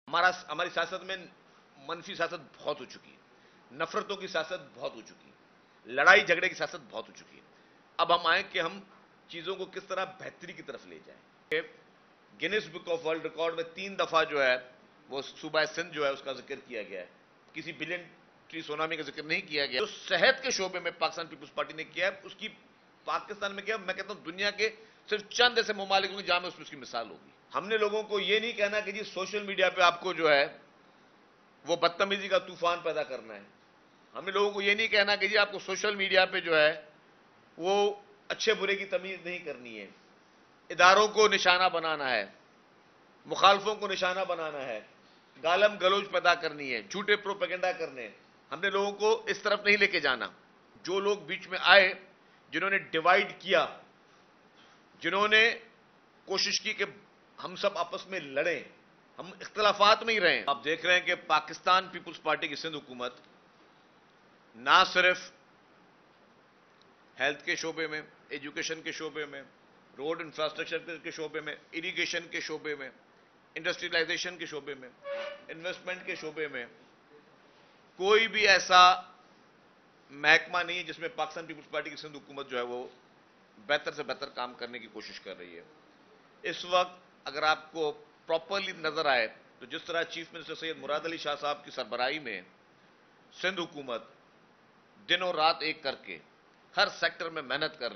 ہماری سیاست میں منفی سیاست بہت ہو چکی ہے، نفرتوں کی سیاست بہت ہو چکی ہے، لڑائی جھگڑے کی سیاست بہت ہو چکی ہے۔ اب ہم آئیں کہ ہم چیزوں کو کس طرح بہتری کی طرف لے جائیں۔ Guinness book of world record میں 3 دفعہ جو ہے وہ صوبہ سندھ جو ہے اس کا ذکر کیا گیا ہے، کسی بلین ٹری سونامی کا ذکر نہیں کیا گیا۔ جو صحت کے شعبے میں پاکستان پیپلز پارٹی نے کیا ہے، اس کی پاکستان میں کیا، میں کہتا ہوں دنیا کے صرف چند ایسے ممالک ہوں گے جہاں میں اس کی مثال ہوگی۔ ہم نے لوگوں کو یہ نہیں کہنا کہ جی سوشل میڈیا پہ آپ کو جو ہے وہ بدتمیزی کا طوفان پیدا کرنا ہے، ہم نے لوگوں کو یہ نہیں کہنا کہ جی آپ کو سوشل میڈیا پہ جو ہے وہ اچھے برے کی تمیز نہیں کرنی ہے، اداروں کو نشانہ بنانا ہے، مخالفوں کو نشانہ بنانا ہے، گالم گلوچ پیدا کرنی ہے، جھوٹے پروپیگنڈا کرنے ہیں۔ ہم نے لوگوں کو اس طرف نہیں لے کے جانا۔ جو لوگ بیچ میں آئے، جنہوں نے ڈیوائیڈ کیا، جنہوں نے کوشش کی کہ ہم سب آپس میں لڑیں، ہم اختلافات میں ہی رہیں۔ آپ دیکھ رہے ہیں کہ پاکستان پیپلز پارٹی کی سندھ حکومت نہ صرف ہیلتھ کے شعبے میں، ایجوکیشن کے شعبے میں، روڈ انفراسٹرکچر کے شعبے میں، اریگیشن کے شعبے میں، انڈسٹریلائزیشن کے شعبے میں، انویسٹمنٹ کے شعبے میں کوئی بھی ایسا محکمہ نہیں ہے جس میں پاکستان پیپلز پارٹی کی سندھ حکومت جو ہے وہ بہتر سے بہتر کام کرنے کی کوشش کر رہی ہے۔ اس وقت اگر آپ کو پراپرلی نظر آئے تو جس طرح چیف منسٹر سید مراد علی شاہ صاحب کی سربراہی میں سندھ حکومت دن اور رات ایک کر کے ہر سیکٹر میں محنت کر رہی ہے۔